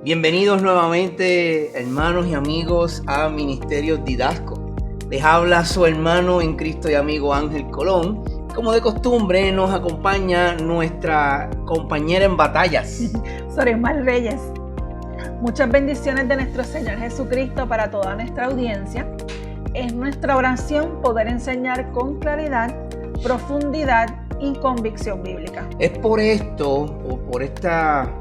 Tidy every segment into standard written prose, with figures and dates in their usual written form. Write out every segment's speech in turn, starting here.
Bienvenidos nuevamente, hermanos y amigos, a Ministerios Didasco. Les habla su hermano en Cristo y amigo Ángel Colón. Como de costumbre, nos acompaña nuestra compañera en batallas, Sorimar Reyes. Muchas bendiciones de nuestro Señor Jesucristo para toda nuestra audiencia. Es nuestra oración poder enseñar con claridad, profundidad y convicción bíblica. Es por esto, o por esta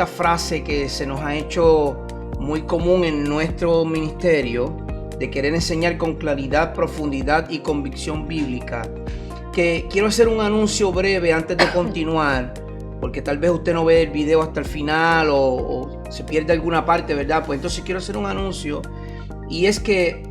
frase que se nos ha hecho muy común en nuestro ministerio, de querer enseñar con claridad, profundidad y convicción bíblica, que quiero hacer un anuncio breve antes de continuar, porque tal vez usted no ve el video hasta el final o se pierde alguna parte, ¿verdad? Pues entonces quiero hacer un anuncio, y es que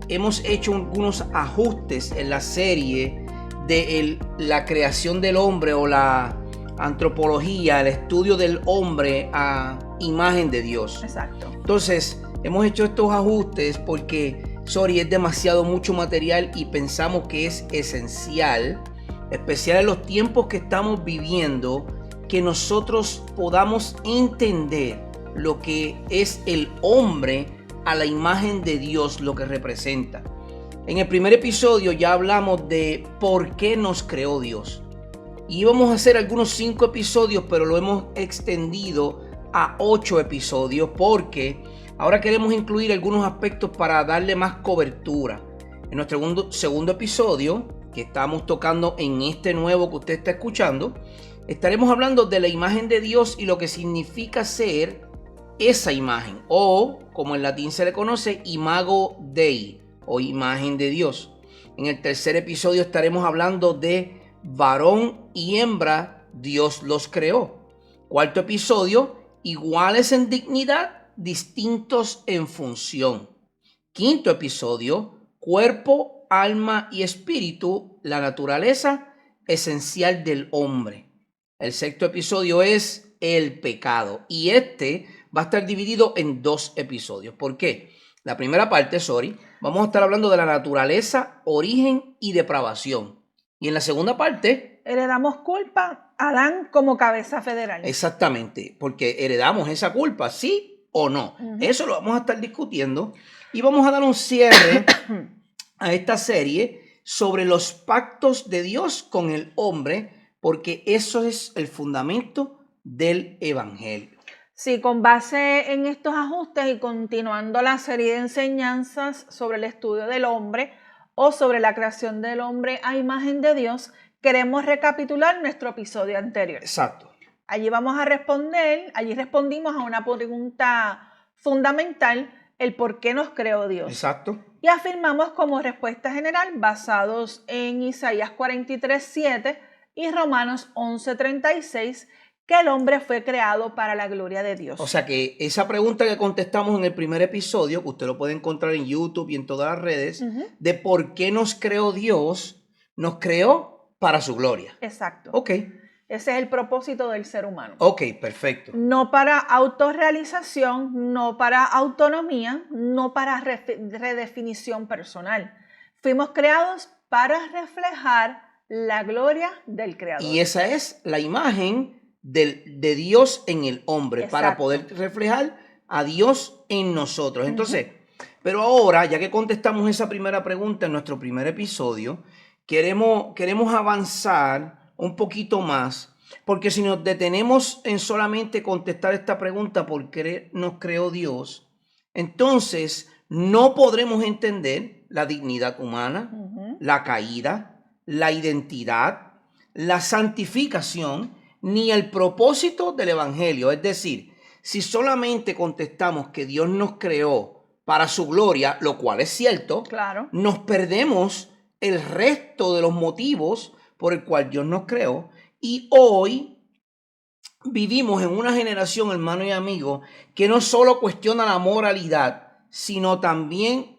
hemos hecho algunos ajustes en la serie de la creación del hombre o la antropología, el estudio del hombre a imagen de Dios. Exacto. Entonces, hemos hecho estos ajustes porque, es demasiado mucho material y pensamos que es esencial, especial en los tiempos que estamos viviendo, que nosotros podamos entender lo que es el hombre a la imagen de Dios, lo que representa. En el primer episodio ya hablamos de por qué nos creó Dios. Y íbamos a hacer algunos 5 episodios, pero lo hemos extendido a 8 episodios porque ahora queremos incluir algunos aspectos para darle más cobertura. En nuestro segundo episodio, que estamos tocando en este nuevo que usted está escuchando, estaremos hablando de la imagen de Dios y lo que significa ser esa imagen, o como en latín se le conoce, imago Dei, o imagen de Dios. En el tercer episodio estaremos hablando de varón y hembra, Dios los creó. Cuarto episodio, iguales en dignidad, distintos en función. Quinto episodio, cuerpo, alma y espíritu, la naturaleza esencial del hombre. El sexto episodio es el pecado, y este va a estar dividido en 2 episodios. ¿Por qué? La primera parte, vamos a estar hablando de la naturaleza, origen y depravación. Y en la segunda parte, heredamos culpa a Adán como cabeza federal. Exactamente, porque heredamos esa culpa, ¿sí o no? Eso lo vamos a estar discutiendo y vamos a dar un cierre a esta serie sobre los pactos de Dios con el hombre, porque eso es el fundamento del evangelio. Sí, con base en estos ajustes y continuando la serie de enseñanzas sobre el estudio del hombre o sobre la creación del hombre a imagen de Dios, queremos recapitular nuestro episodio anterior. Exacto. Allí respondimos a una pregunta fundamental, el por qué nos creó Dios. Exacto. Y afirmamos como respuesta general, basados en Isaías 43:7 y Romanos 11:36, que el hombre fue creado para la gloria de Dios. O sea que esa pregunta que contestamos en el primer episodio, que usted lo puede encontrar en YouTube y en todas las redes, de por qué nos creó Dios, nos creó para su gloria. Exacto. Ok. Ese es el propósito del ser humano. Ok, perfecto. No para autorrealización, no para autonomía, no para redefinición personal. Fuimos creados para reflejar la gloria del Creador. Y esa es la imagen de Dios en el hombre. Exacto. Para poder reflejar a Dios en nosotros. Entonces, pero ahora, ya que contestamos esa primera pregunta en nuestro primer episodio, queremos avanzar un poquito más, porque si nos detenemos en solamente contestar esta pregunta, ¿por qué nos creó Dios?, entonces no podremos entender la dignidad humana, la caída, la identidad, la santificación, ni el propósito del evangelio. Es decir, si solamente contestamos que Dios nos creó para su gloria, lo cual es cierto, claro, nos perdemos el resto de los motivos por el cual Dios nos creó. Y hoy vivimos en una generación, hermano y amigo, que no solo cuestiona la moralidad, sino también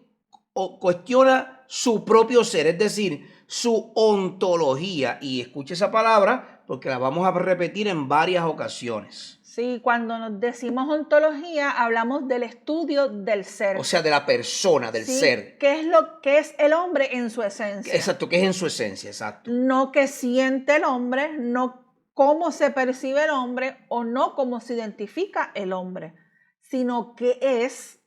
cuestiona su propio ser, es decir, su ontología. Y escuche esa palabra porque la vamos a repetir en varias ocasiones. Sí, cuando nos decimos ontología, hablamos del estudio del ser. O sea, de la persona, del ser. ¿Qué es lo que es el hombre en su esencia? Exacto, que es en su esencia, exacto. No que siente el hombre, no cómo se percibe el hombre o no cómo se identifica el hombre, sino qué es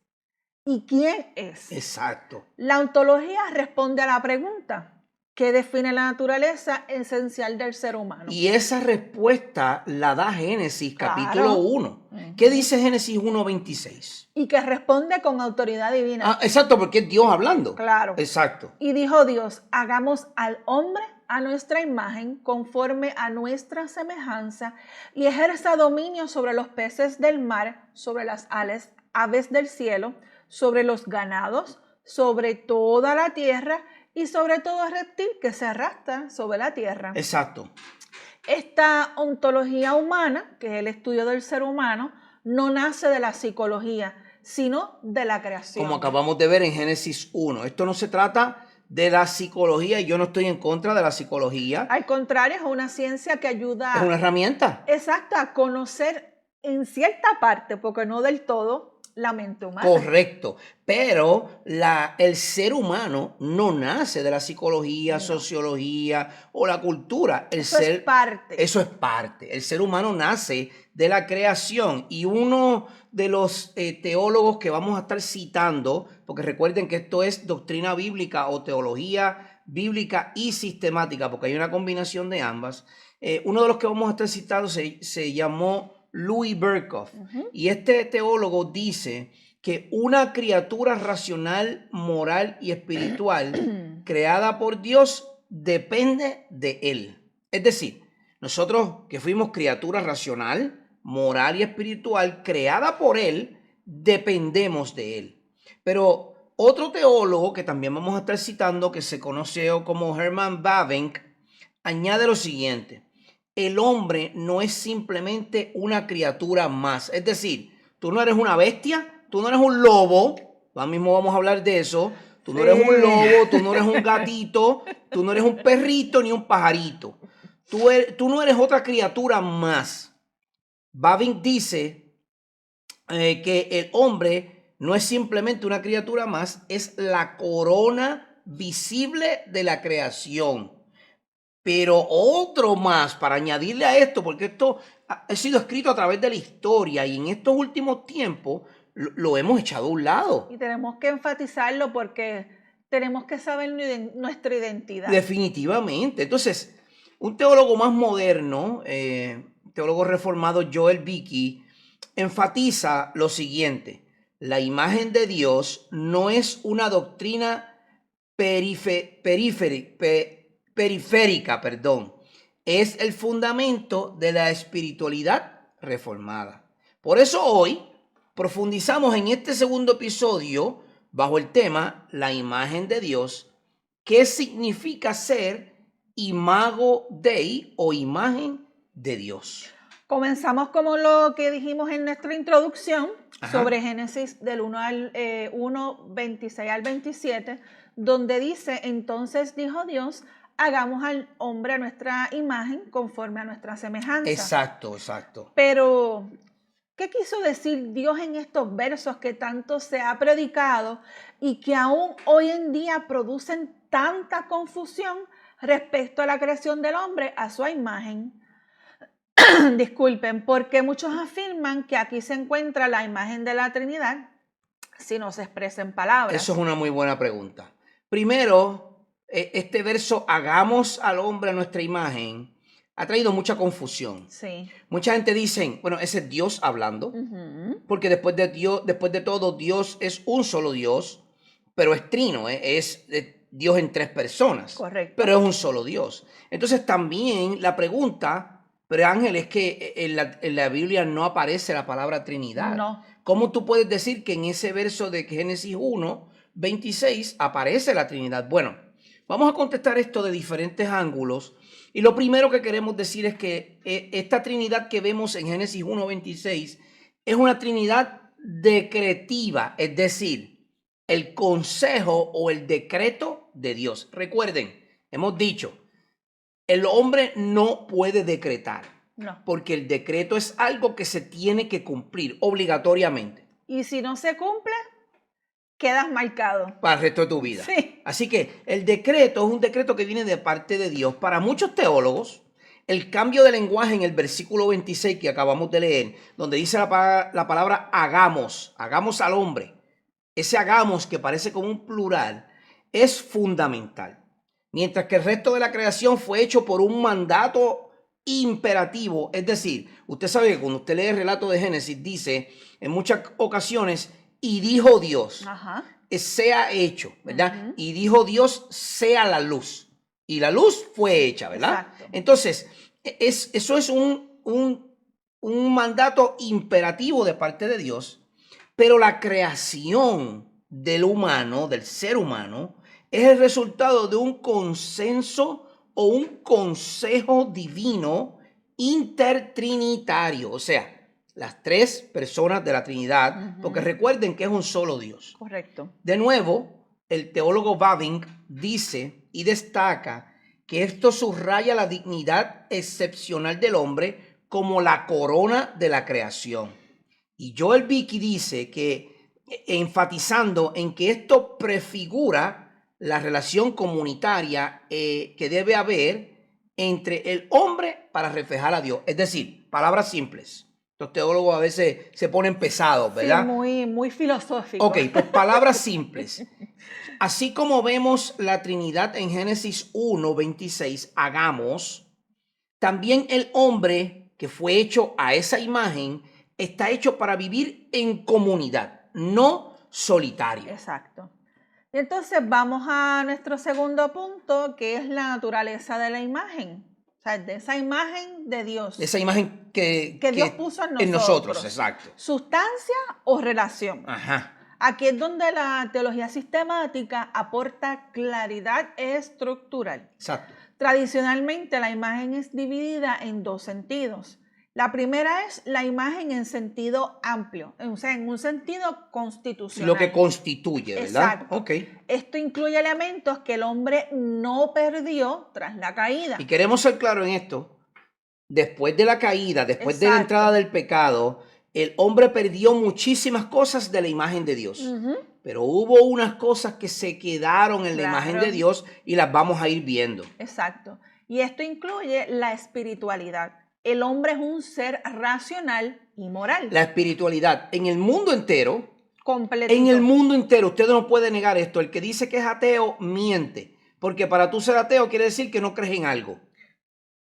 y quién es. Exacto. La ontología responde a la pregunta, ¿qué define la naturaleza esencial del ser humano? Y esa respuesta la da Génesis capítulo Claro. 1. ¿Qué dice Génesis 1:26? Y que responde con autoridad divina. Ah, exacto, porque es Dios hablando. Claro. Exacto. Y dijo Dios, hagamos al hombre a nuestra imagen, conforme a nuestra semejanza, y ejerza dominio sobre los peces del mar, sobre las aves del cielo, sobre los ganados, sobre toda la tierra y sobre todo reptil que se arrastra sobre la tierra. Exacto. Esta ontología humana, que es el estudio del ser humano, no nace de la psicología, sino de la creación. Como acabamos de ver en Génesis 1. Esto no se trata de la psicología, y yo no estoy en contra de la psicología. Al contrario, es una ciencia que ayuda... Es una herramienta. Exacto, a conocer en cierta parte, porque no del todo, la mente humana. Correcto, pero el ser humano no nace de la psicología, sociología o la cultura. Eso es parte. Eso es parte. El ser humano nace de la creación, y uno de los teólogos que vamos a estar citando, porque recuerden que esto es doctrina bíblica o teología bíblica y sistemática, porque hay una combinación de ambas. Uno de los que vamos a estar citando se llamó Louis Berkhoff, y este teólogo dice que una criatura racional, moral y espiritual creada por Dios depende de él. Es decir, nosotros que fuimos criatura racional, moral y espiritual creada por él, dependemos de él. Pero otro teólogo que también vamos a estar citando, que se conoce como Herman Bavinck, añade lo siguiente: el hombre no es simplemente una criatura más. Es decir, tú no eres una bestia, tú no eres un lobo, ahora mismo vamos a hablar de eso. Tú no eres un lobo, tú no eres un gatito, tú no eres un perrito ni un pajarito. Tú no eres otra criatura más. Bavinck dice que el hombre no es simplemente una criatura más, es la corona visible de la creación. Pero otro más para añadirle a esto, porque esto ha sido escrito a través de la historia y en estos últimos tiempos lo hemos echado a un lado. Y tenemos que enfatizarlo porque tenemos que saber nuestra identidad. Definitivamente. Entonces, un teólogo más moderno, teólogo reformado Joel Beeke, enfatiza lo siguiente: la imagen de Dios no es una doctrina periférica, es el fundamento de la espiritualidad reformada. Por eso hoy profundizamos en este segundo episodio bajo el tema la imagen de Dios. ¿Qué significa ser imago Dei o imagen de Dios? Comenzamos como lo que dijimos en nuestra introducción. Ajá. Sobre Génesis del 1:26 al 27, donde dice, entonces dijo Dios, hagamos al hombre a nuestra imagen conforme a nuestra semejanza. Exacto, exacto. Pero, ¿qué quiso decir Dios en estos versos que tanto se ha predicado y que aún hoy en día producen tanta confusión respecto a la creación del hombre a su imagen? Disculpen, porque muchos afirman que aquí se encuentra la imagen de la Trinidad si no se expresa en palabras. Eso es una muy buena pregunta. Primero, este verso, hagamos al hombre a nuestra imagen, ha traído mucha confusión. Sí. Mucha gente dice, bueno, ese es Dios hablando, porque después de todo, Dios es un solo Dios, pero es trino, es Dios en tres personas. Correcto. Pero es un solo Dios. Entonces también la pregunta, pero Ángel, es que en la Biblia no aparece la palabra Trinidad. No. ¿Cómo tú puedes decir que en ese verso de Génesis 1:26 aparece la Trinidad? Bueno, vamos a contestar esto de diferentes ángulos. Y lo primero que queremos decir es que esta Trinidad que vemos en Génesis 1:26 es una Trinidad decretiva, es decir, el consejo o el decreto de Dios. Recuerden, hemos dicho, el hombre no puede decretar. No. Porque el decreto es algo que se tiene que cumplir obligatoriamente. Y si no se cumple, quedas marcado para el resto de tu vida. Sí. Así que el decreto es un decreto que viene de parte de Dios. Para muchos teólogos, El cambio de lenguaje en el versículo 26 que acabamos de leer, donde dice la palabra hagamos al hombre, ese hagamos que parece como un plural, es fundamental. Mientras que el resto de la creación fue hecho por un mandato imperativo, es decir, usted sabe que cuando usted lee el relato de Génesis, dice en muchas ocasiones, y dijo Dios, Ajá. sea hecho, ¿verdad? Y dijo Dios, sea la luz. Y la luz fue hecha, ¿verdad? Exacto. Entonces, eso es un mandato imperativo de parte de Dios, pero la creación del humano, del ser humano, es el resultado de un consenso o un consejo divino intertrinitario, o sea, las tres personas de la Trinidad, porque recuerden que es un solo Dios. Correcto. De nuevo, el teólogo Bavinck dice y destaca que esto subraya la dignidad excepcional del hombre como la corona de la creación. Y Joel Beeke dice que, enfatizando en que esto prefigura la relación comunitaria que debe haber entre el hombre para reflejar a Dios. Es decir, palabras simples. Los teólogos a veces se ponen pesados, ¿verdad? Sí, muy filosófico. Ok, pues palabras simples. Así como vemos la Trinidad en Génesis 1:26, hagamos, también el hombre que fue hecho a esa imagen está hecho para vivir en comunidad, no solitario. Exacto. Y entonces vamos a nuestro segundo punto, que es la naturaleza de la imagen. O sea, de esa imagen de Dios. Esa imagen que Dios puso en nosotros. Exacto. Sustancia o relación. Ajá. Aquí es donde la teología sistemática aporta claridad estructural. Exacto. Tradicionalmente la imagen es dividida en dos sentidos. La primera es la imagen en sentido amplio, o sea, en un sentido constitucional. Lo que constituye, ¿verdad? Exacto. Okay. Esto incluye elementos que el hombre no perdió tras la caída. Y queremos ser claros en esto. Después de la caída, después de la entrada del pecado, el hombre perdió muchísimas cosas de la imagen de Dios. Pero hubo unas cosas que se quedaron en la imagen de Dios y las vamos a ir viendo. Exacto. Y esto incluye la espiritualidad. El hombre es un ser racional y moral. La espiritualidad en el mundo entero. Completito. En el mundo entero, usted no puede negar esto. El que dice que es ateo, miente. Porque para tú ser ateo quiere decir que no crees en algo.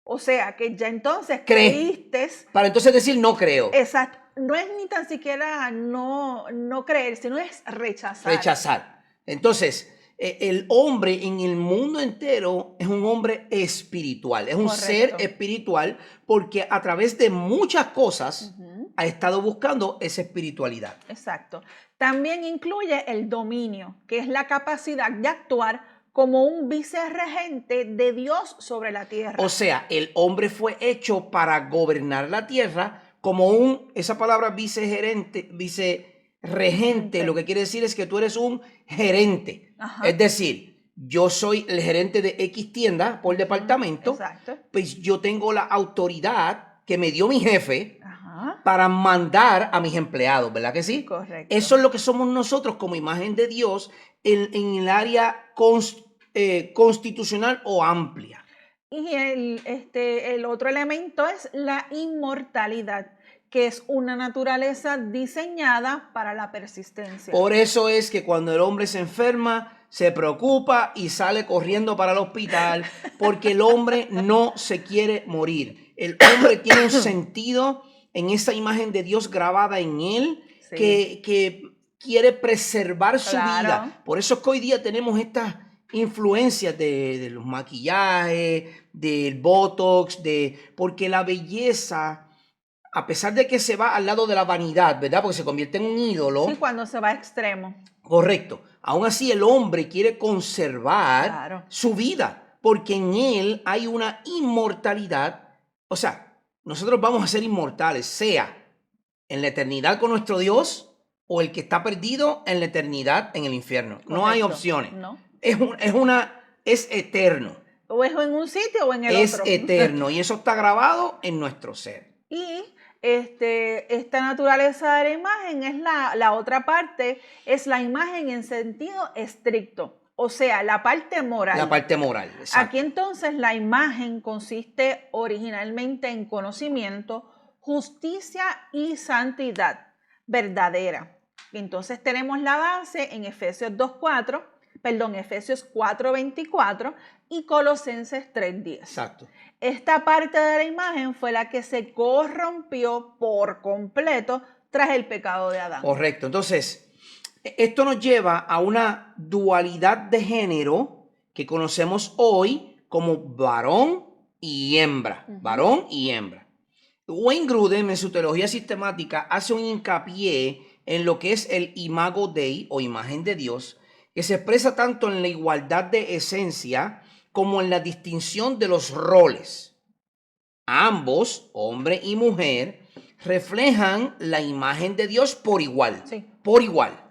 O sea, que ya entonces creíste. Para entonces decir no creo. Exacto. No es ni tan siquiera no creer, sino es rechazar. Rechazar. Entonces, el hombre en el mundo entero es un hombre espiritual. Es un ser espiritual porque a través de muchas cosas ha estado buscando esa espiritualidad. Exacto. También incluye el dominio, que es la capacidad de actuar como un vicerregente de Dios sobre la tierra. O sea, el hombre fue hecho para gobernar la tierra como esa palabra viceregente, lo que quiere decir es que tú eres un gerente. Ajá. Es decir, yo soy el gerente de X tienda por departamento. Exacto. Pues yo tengo la autoridad que me dio mi jefe para mandar a mis empleados, ¿verdad que sí? Correcto. Eso es lo que somos nosotros como imagen de Dios en el área constitucional o amplia. Y el otro elemento es la inmortalidad, que es una naturaleza diseñada para la persistencia. Por eso es que cuando el hombre se enferma, se preocupa y sale corriendo para el hospital, porque el hombre no se quiere morir. El hombre tiene un sentido en esa imagen de Dios grabada en él, que quiere preservar su vida. Por eso es que hoy día tenemos estas influencias de los maquillajes, del botox, porque la belleza, a pesar de que se va al lado de la vanidad, ¿verdad? Porque se convierte en un ídolo. Sí, cuando se va a extremo. Correcto. Aún así el hombre quiere conservar su vida, porque en él hay una inmortalidad. O sea, nosotros vamos a ser inmortales, sea en la eternidad con nuestro Dios o el que está perdido en la eternidad en el infierno. Correcto. No hay opciones. No. Es eterno. O es en un sitio o en el otro. Es eterno y eso está grabado en nuestro ser. Y esta naturaleza de la imagen es la otra parte, es la imagen en sentido estricto. O sea, la parte moral. La parte moral, exacto. Aquí entonces la imagen consiste originalmente en conocimiento, justicia y santidad verdadera. Entonces tenemos la base en Efesios 4:24 y Colosenses 3:10. Exacto. Esta parte de la imagen fue la que se corrompió por completo tras el pecado de Adán. Correcto. Entonces, esto nos lleva a una dualidad de género que conocemos hoy como varón y hembra. Varón y hembra. Wayne Grudem en su teología sistemática hace un hincapié en lo que es el imago Dei o imagen de Dios, que se expresa tanto en la igualdad de esencia como en la distinción de los roles. Ambos, hombre y mujer, reflejan la imagen de Dios por igual. Sí. Por igual.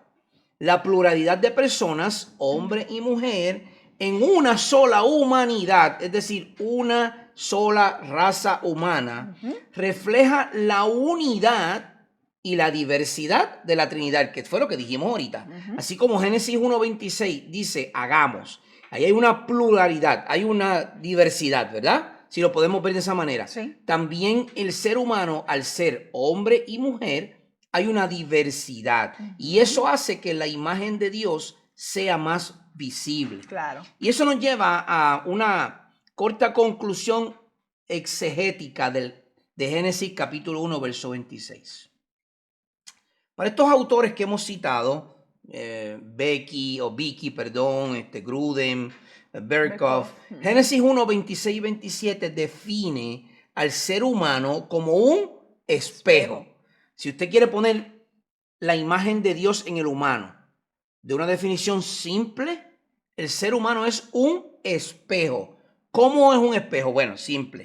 La pluralidad de personas, hombre y mujer, en una sola humanidad, es decir, una sola raza humana, refleja la unidad y la diversidad de la Trinidad, que fue lo que dijimos ahorita. Así como Génesis 1:26 dice, hagamos. Ahí hay una pluralidad, hay una diversidad, ¿verdad? Si lo podemos ver de esa manera. Sí. También el ser humano, al ser hombre y mujer, hay una diversidad. Y eso hace que la imagen de Dios sea más visible. Claro. Y eso nos lleva a una corta conclusión exegética de Génesis capítulo 1, verso 26. Para estos autores que hemos citado, Vicky, Grudem, Berkhoff, Génesis 1, 26 y 27 define al ser humano como un espejo. Si usted quiere poner la imagen de Dios en el humano, de una definición simple, el ser humano es un espejo. ¿Cómo es un espejo? Bueno, simple.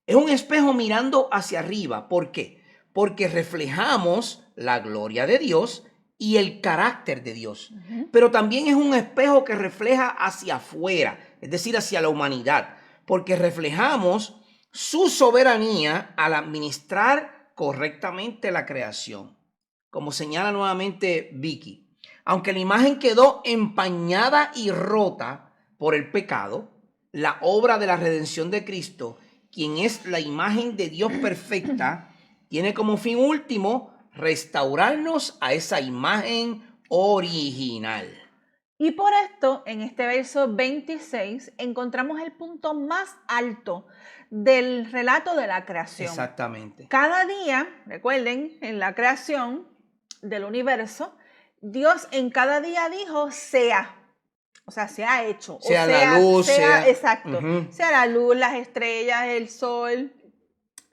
Es un espejo mirando hacia arriba. ¿Por qué? Porque reflejamos la gloria de Dios y el carácter de Dios. Pero también es un espejo que refleja hacia afuera, es decir, hacia la humanidad, porque reflejamos su soberanía al administrar correctamente la creación. Como señala nuevamente Vicky, aunque la imagen quedó empañada y rota por el pecado, la obra de la redención de Cristo, quien es la imagen de Dios perfecta, tiene como fin último restaurarnos a esa imagen original. Y por esto, en este verso 26, encontramos el punto más alto del relato de la creación. Exactamente. Cada día, recuerden, en la creación del universo, Dios en cada día dijo, sea. O sea, se ha hecho. Sea la luz, sea... Exacto. Sea la luz, las estrellas, el sol,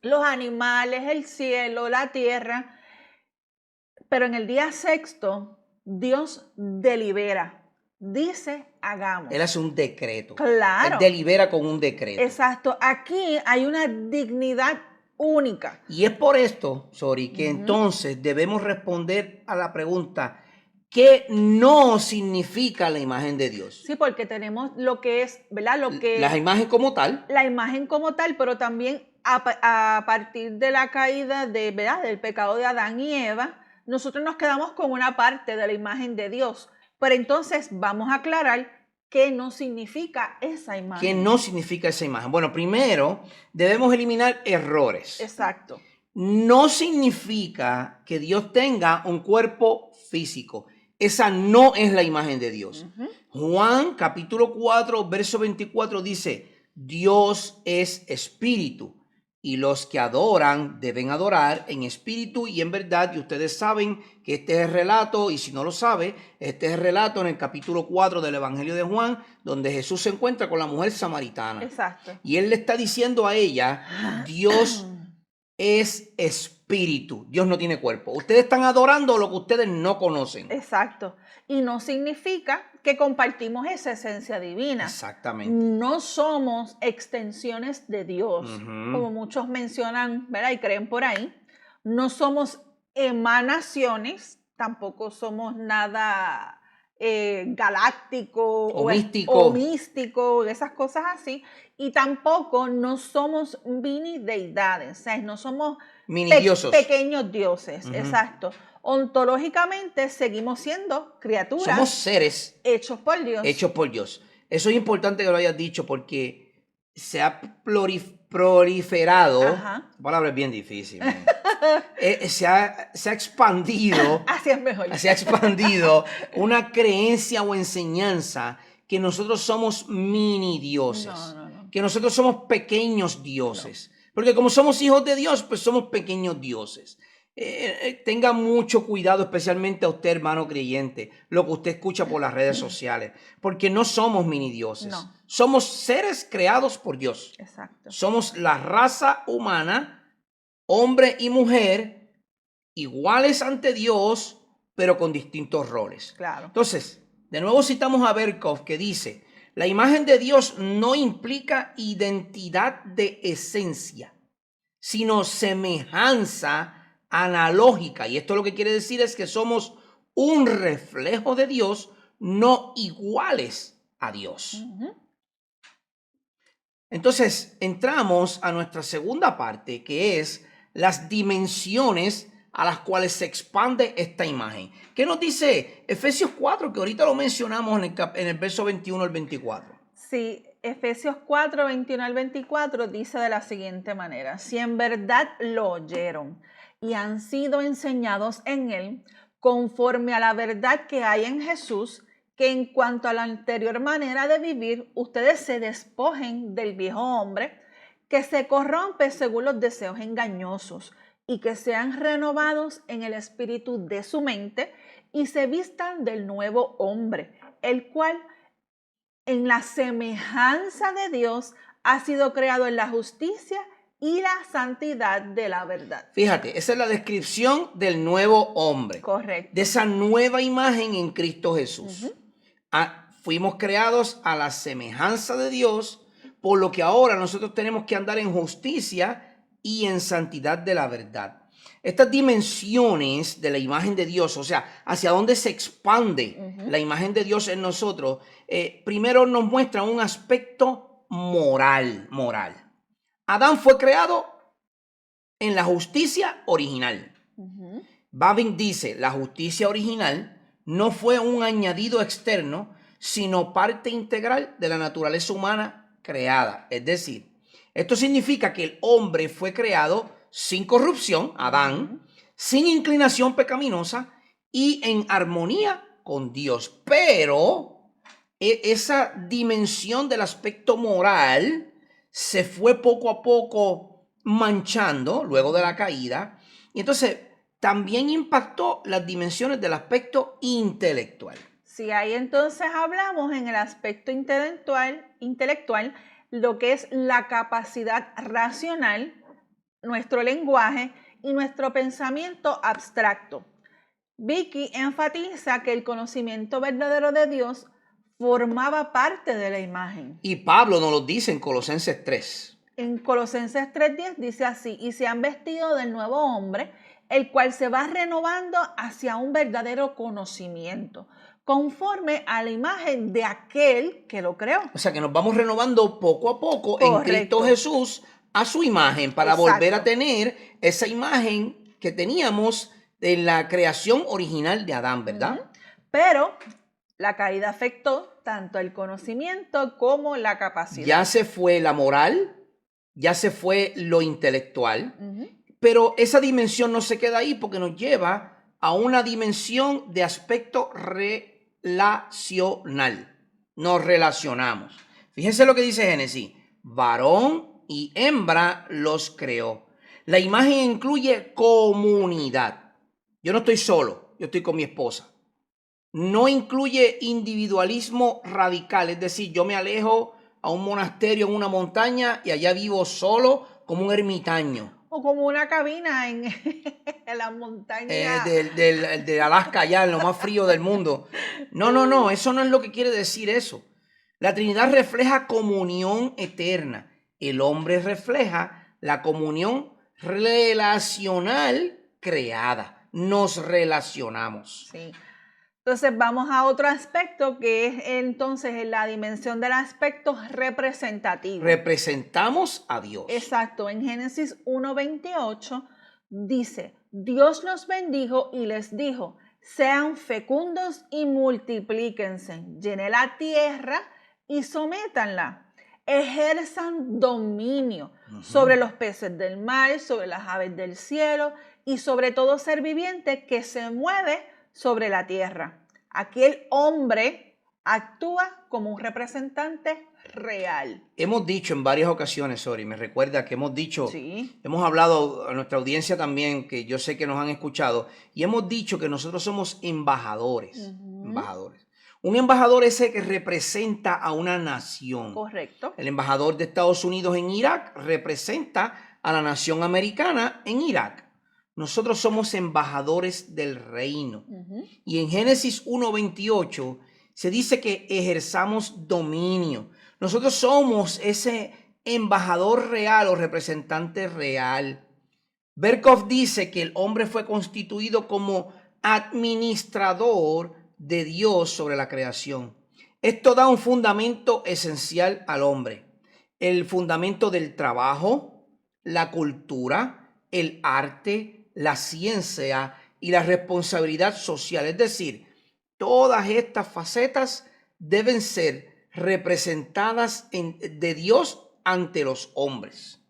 los animales, el cielo, la tierra. Pero en el día sexto, Dios delibera. Dice, hagamos. Él hace un decreto. Claro. Él delibera con un decreto. Exacto. Aquí hay una dignidad única. Y es por esto, que entonces debemos responder a la pregunta, ¿qué no significa la imagen de Dios? Sí, porque tenemos lo que es, ¿verdad? La imagen como tal. La imagen como tal, pero también a partir de la caída ¿verdad? Del pecado de Adán y Eva, nosotros nos quedamos con una parte de la imagen de Dios. Pero entonces vamos a aclarar qué no significa esa imagen. ¿Qué no significa esa imagen? Bueno, primero debemos eliminar errores. Exacto. No significa que Dios tenga un cuerpo físico. Esa no es la imagen de Dios. Juan capítulo 4, verso 24 dice, Dios es espíritu y los que adoran deben adorar en espíritu y en verdad. Y ustedes saben que este es el relato, y si no lo sabe, este es el relato en el capítulo 4 del Evangelio de Juan, donde Jesús se encuentra con la mujer samaritana. Exacto. Y él le está diciendo a ella, Dios es espíritu. Dios no tiene cuerpo. Ustedes están adorando lo que ustedes no conocen. Exacto. Y no significa que compartimos esa esencia divina. Exactamente. No somos extensiones de Dios, como muchos mencionan, ¿verdad? Y creen por ahí. No somos emanaciones, tampoco somos nada galáctico o místico, esas cosas así. Y tampoco no somos mini deidades, o sea, no somos mini dioses. Pequeños dioses, exacto. Ontológicamente seguimos siendo criaturas. Somos seres hechos por Dios. hechos por Dios. Eso es importante que lo hayas dicho porque se ha proliferado. Ajá. La palabra es bien difícil. Se ha expandido. Así es mejor. Se ha expandido una creencia o enseñanza que nosotros somos mini dioses. No. Que nosotros somos pequeños dioses. Porque como somos hijos de Dios, pues somos pequeños dioses. Tenga mucho cuidado, especialmente a usted, hermano creyente, lo que usted escucha por las redes sociales, porque no somos mini dioses. No. Somos seres creados por Dios. Exacto. Somos la raza humana, hombre y mujer, iguales ante Dios, pero con distintos roles. Claro. Entonces, de nuevo citamos a Berkov, que dice: la imagen de Dios no implica identidad de esencia, sino semejanza analógica. Y esto lo que quiere decir es que somos un reflejo de Dios, no iguales a Dios. Entonces, entramos a nuestra segunda parte, que es las dimensiones a las cuales se expande esta imagen. ¿Qué nos dice Efesios 4, que ahorita lo mencionamos en el verso 21 al 24? Sí, Efesios 4, 21 al 24 dice de la siguiente manera: si en verdad lo oyeron y han sido enseñados en él, conforme a la verdad que hay en Jesús, que en cuanto a la anterior manera de vivir, ustedes se despojen del viejo hombre, que se corrompe según los deseos engañosos, y que sean renovados en el espíritu de su mente, y se vistan del nuevo hombre, el cual en la semejanza de Dios ha sido creado en la justicia y la santidad de la verdad. Fíjate, esa es la descripción del nuevo hombre. Correcto. De esa nueva imagen en Cristo Jesús. Fuimos creados a la semejanza de Dios, por lo que ahora nosotros tenemos que andar en justicia y en santidad de la verdad. Estas dimensiones de la imagen de Dios, o sea, hacia dónde se expande la imagen de Dios en nosotros, primero nos muestra un aspecto moral. Adán fue creado en la justicia original. Babin dice: la justicia original no fue un añadido externo, sino parte integral de la naturaleza humana creada. Es decir, esto significa que el hombre fue creado sin corrupción, Adán, sin inclinación pecaminosa y en armonía con Dios. Pero esa dimensión del aspecto moral se fue poco a poco manchando luego de la caída, y entonces también impactó las dimensiones del aspecto intelectual. Si ahí entonces hablamos en el aspecto intelectual, lo que es la capacidad racional, nuestro lenguaje y nuestro pensamiento abstracto. Vicky enfatiza que el conocimiento verdadero de Dios formaba parte de la imagen. Y Pablo nos lo dice en Colosenses 3. En Colosenses 3:10 dice así: y se han vestido del nuevo hombre, el cual se va renovando hacia un verdadero conocimiento, conforme a la imagen de aquel que lo creó. O sea que nos vamos renovando poco a poco. Correcto. En Cristo Jesús a su imagen, para Exacto. volver a tener esa imagen que teníamos en la creación original de Adán, ¿verdad? Pero la caída afectó tanto el conocimiento como la capacidad. Ya se fue la moral, ya se fue lo intelectual, pero esa dimensión no se queda ahí, porque nos lleva a una dimensión de aspecto relacional. Nos relacionamos. Fíjense lo que dice Génesis: varón y hembra los creó. La imagen incluye comunidad. Yo no estoy solo, yo estoy con mi esposa. No incluye individualismo radical, es decir, yo me alejo a un monasterio en una montaña y allá vivo solo como un ermitaño. O como una cabina en la montaña. De Alaska, allá en lo más frío del mundo. No, eso no es lo que quiere decir eso. La Trinidad refleja comunión eterna. El hombre refleja la comunión relacional creada. Nos relacionamos. Sí. Entonces vamos a otro aspecto, que es entonces en la dimensión del aspecto representativo. Representamos a Dios. Exacto. En Génesis 1:28 dice: Dios los bendijo y les dijo: sean fecundos y multiplíquense, llenen la tierra y sométanla. Ejerzan dominio sobre los peces del mar, sobre las aves del cielo y sobre todo ser viviente que se mueve sobre la tierra. Aquí el hombre actúa como un representante real. Hemos dicho en varias ocasiones, Sori, me recuerda que hemos dicho, Sí. hemos hablado a nuestra audiencia también, que yo sé que nos han escuchado, y hemos dicho que nosotros somos embajadores. Embajadores. Un embajador es el que representa a una nación. Correcto. El embajador de Estados Unidos en Irak representa a la nación americana en Irak. Nosotros somos embajadores del reino. Y en Génesis 1:28 se dice que ejerzamos dominio. Nosotros somos ese embajador real o representante real. Berkhoff dice que el hombre fue constituido como administrador de Dios sobre la creación. Esto da un fundamento esencial al hombre. El fundamento del trabajo, la cultura, el arte, la ciencia y la responsabilidad social. Es decir, todas estas facetas deben ser representadas de Dios ante los hombres.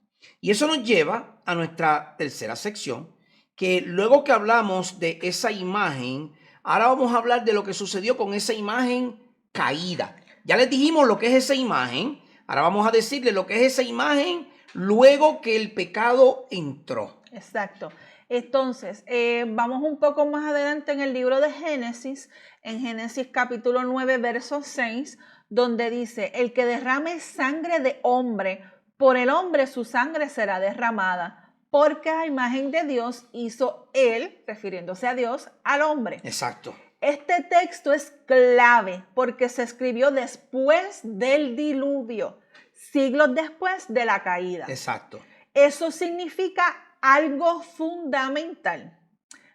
Y eso nos lleva a nuestra tercera sección, que luego que hablamos de esa imagen, ahora vamos a hablar de lo que sucedió con esa imagen caída. Ya les dijimos lo que es esa imagen, ahora vamos a decirle lo que es esa imagen luego que el pecado entró. Exacto. Entonces, vamos un poco más adelante en el libro de Génesis, en Génesis capítulo 9, verso 6, donde dice: el que derrame sangre de hombre, por el hombre su sangre será derramada, porque a imagen de Dios hizo él, refiriéndose a Dios, al hombre. Exacto. Este texto es clave porque se escribió después del diluvio, siglos después de la caída. Exacto. Eso significa algo fundamental.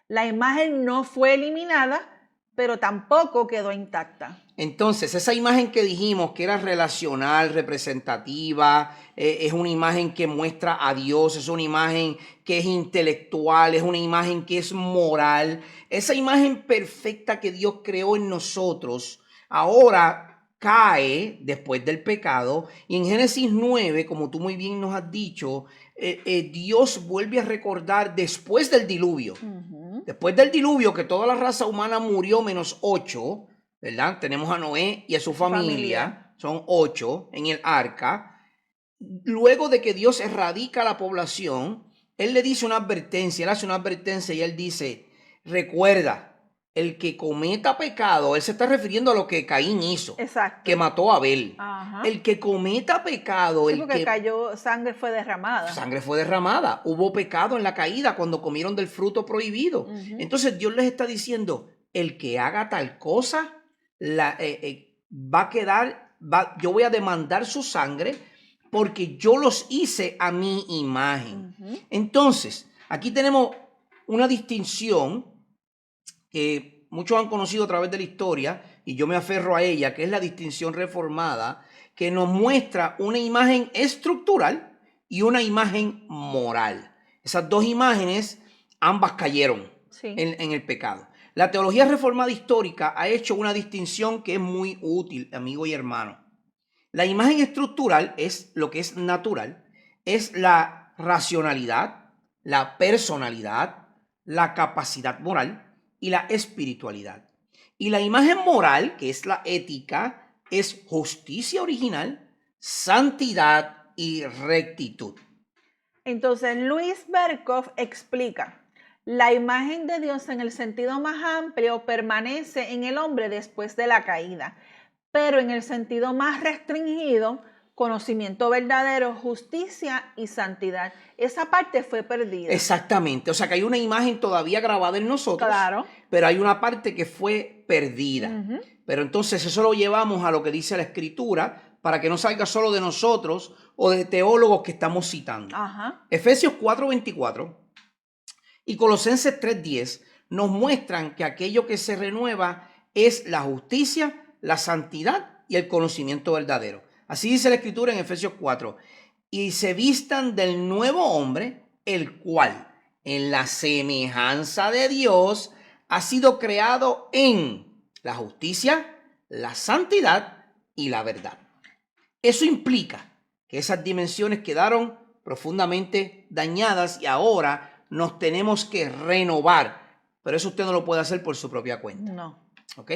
La imagen no fue eliminada, pero tampoco quedó intacta. Entonces, esa imagen que dijimos que era relacional, representativa, es una imagen que muestra a Dios, es una imagen que es intelectual, es una imagen que es moral. Esa imagen perfecta que Dios creó en nosotros, ahora cae después del pecado. Y en Génesis 9, como tú muy bien nos has dicho, Dios vuelve a recordar después del diluvio. Después del diluvio, que toda la raza humana murió menos 8, ¿verdad? Tenemos a Noé y a su familia, son 8 en el arca. Luego de que Dios erradica la población, Él le dice una advertencia, Él hace una advertencia y Él dice: recuerda, el que cometa pecado, Él se está refiriendo a lo que Caín hizo. Exacto. Que mató a Abel. Ajá. El que cometa pecado, sí, porque cayó, sangre fue derramada. Sangre fue derramada. Hubo pecado en la caída cuando comieron del fruto prohibido. Entonces Dios les está diciendo: el que haga tal cosa, va a quedar, yo voy a demandar su sangre porque yo los hice a mi imagen. Entonces, aquí tenemos una distinción que muchos han conocido a través de la historia, y yo me aferro a ella, que es la distinción reformada, que nos muestra una imagen estructural y una imagen moral. Esas dos imágenes, ambas cayeron en el pecado. La teología reformada histórica ha hecho una distinción que es muy útil, amigo y hermano. La imagen estructural es lo que es natural, es la racionalidad, la personalidad, la capacidad moral y la espiritualidad. Y la imagen moral, que es la ética, es justicia original, santidad y rectitud. Entonces, Luis Berkhoff explica: la imagen de Dios en el sentido más amplio permanece en el hombre después de la caída, pero en el sentido más restringido, conocimiento verdadero, justicia y santidad. Esa parte fue perdida. Exactamente, o sea que hay una imagen todavía grabada en nosotros, claro, pero hay una parte que fue perdida. Pero entonces eso lo llevamos a lo que dice la Escritura, para que no salga solo de nosotros o de teólogos que estamos citando. Efesios 4:24 y Colosenses 3:10 nos muestran que aquello que se renueva es la justicia, la santidad y el conocimiento verdadero. Así dice la Escritura en Efesios 4. Y se vistan del nuevo hombre, el cual en la semejanza de Dios, ha sido creado en la justicia, la santidad y la verdad. Eso implica que esas dimensiones quedaron profundamente dañadas y ahora nos tenemos que renovar. Pero eso usted no lo puede hacer por su propia cuenta. No. ¿Ok?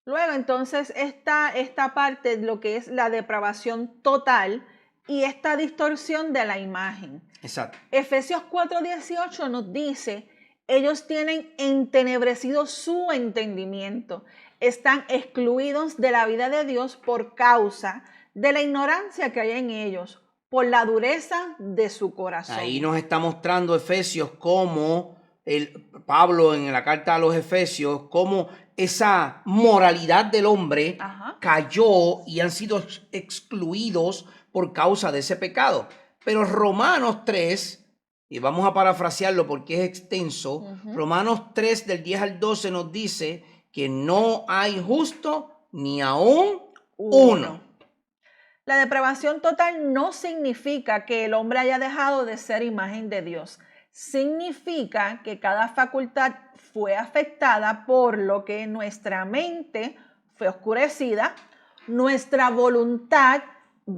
Luego entonces esta parte, lo que es la depravación total y esta distorsión de la imagen. Exacto. Efesios 4:18 nos dice, ellos tienen entenebrecido su entendimiento, están excluidos de la vida de Dios por causa de la ignorancia que hay en ellos, por la dureza de su corazón. Ahí nos está mostrando Efesios cómo Pablo en la carta a los Efesios, cómo esa moralidad del hombre cayó y han sido excluidos por causa de ese pecado. Pero Romanos 3, y vamos a parafrasearlo porque es extenso, Romanos 3 del 10 al 12 nos dice que no hay justo ni aún uno. La depravación total no significa que el hombre haya dejado de ser imagen de Dios. Significa que cada facultad fue afectada, por lo que nuestra mente fue oscurecida, nuestra voluntad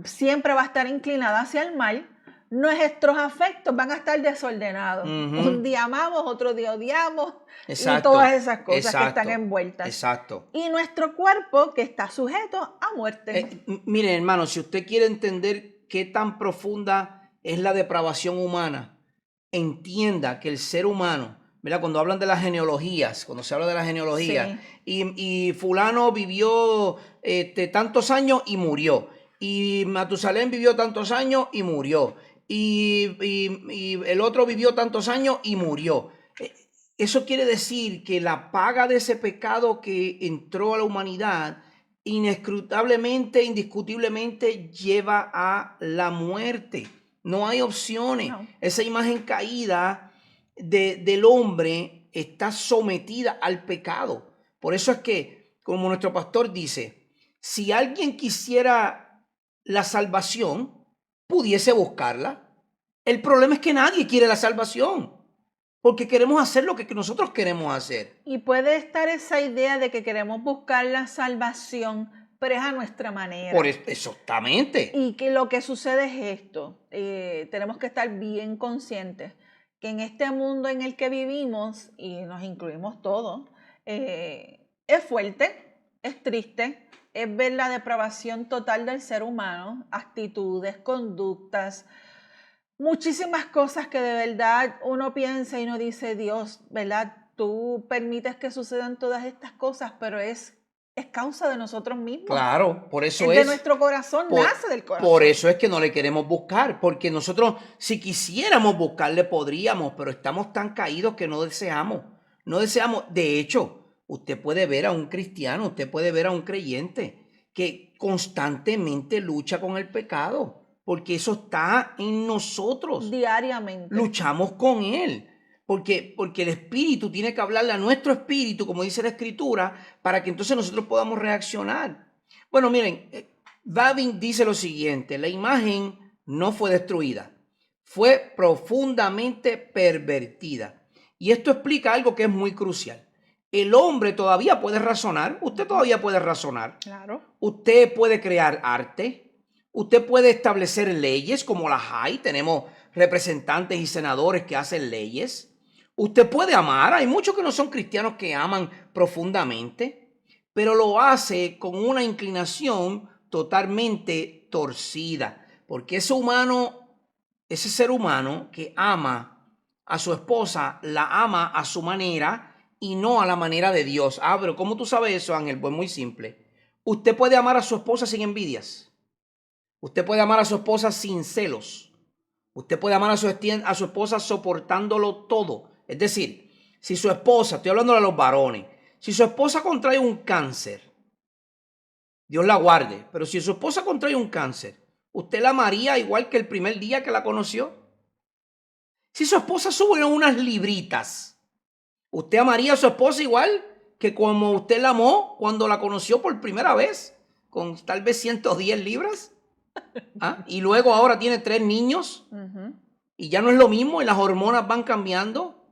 siempre va a estar inclinada hacia el mal, nuestros afectos van a estar desordenados. Un día amamos, otro día odiamos. Exacto. Y todas esas cosas que están envueltas. Exacto. Y nuestro cuerpo que está sujeto a muerte. Miren, hermano, si usted quiere entender qué tan profunda es la depravación humana, entienda que el ser humano, mira, cuando hablan de las genealogías, cuando se habla de las genealogías, y fulano vivió tantos años y murió, y Matusalén vivió tantos años y murió, y el otro vivió tantos años y murió. Eso quiere decir que la paga de ese pecado que entró a la humanidad inescrutablemente, indiscutiblemente lleva a la muerte. No hay opciones. No. Esa imagen caída del hombre está sometida al pecado. Por eso es que, como nuestro pastor dice, si alguien quisiera la salvación, pudiese buscarla. El problema es que nadie quiere la salvación, porque queremos hacer lo que nosotros queremos hacer. Y puede estar esa idea de que queremos buscar la salvación, pero es a nuestra manera. Exactamente. Y que lo que sucede es esto. Tenemos que estar bien conscientes que en este mundo en el que vivimos, y nos incluimos todos, es fuerte, es triste, es ver la depravación total del ser humano, actitudes, conductas, muchísimas cosas que de verdad uno piensa y uno dice, Dios, ¿verdad? Tú permites que sucedan todas estas cosas, pero es causa de nosotros mismos. Claro, por eso es de nuestro corazón, nace del corazón. Por eso es que no le queremos buscar, porque nosotros, si quisiéramos buscarle, podríamos, pero estamos tan caídos que no deseamos. No deseamos. De hecho, usted puede ver a un cristiano, usted puede ver a un creyente que constantemente lucha con el pecado, porque eso está en nosotros. Diariamente. Luchamos con él. Porque el espíritu tiene que hablarle a nuestro espíritu, como dice la escritura, para que entonces nosotros podamos reaccionar. Bueno, miren, Babin dice lo siguiente: la imagen no fue destruida, fue profundamente pervertida. Y esto explica algo que es muy crucial. El hombre todavía puede razonar, usted todavía puede razonar. Claro. Usted puede crear arte, usted puede establecer leyes como las hay, tenemos representantes y senadores que hacen leyes. Usted puede amar, hay muchos que no son cristianos que aman profundamente, pero lo hace con una inclinación totalmente torcida, porque ese ser humano que ama a su esposa, la ama a su manera y no a la manera de Dios. Pero ¿cómo tú sabes eso, Ángel? Pues muy simple. Usted puede amar a su esposa sin envidias. Usted puede amar a su esposa sin celos. Usted puede amar a su esposa soportándolo todo. Es decir, si su esposa, estoy hablando de los varones, si su esposa contrae un cáncer, Dios la guarde, pero si su esposa contrae un cáncer, ¿usted la amaría igual que el primer día que la conoció? Si su esposa sube unas libritas, ¿usted amaría a su esposa igual que como usted la amó cuando la conoció por primera vez? Con tal vez 110 libras. ¿Ah? Y luego ahora tiene 3 niños. y ya no es lo mismo y las hormonas van cambiando,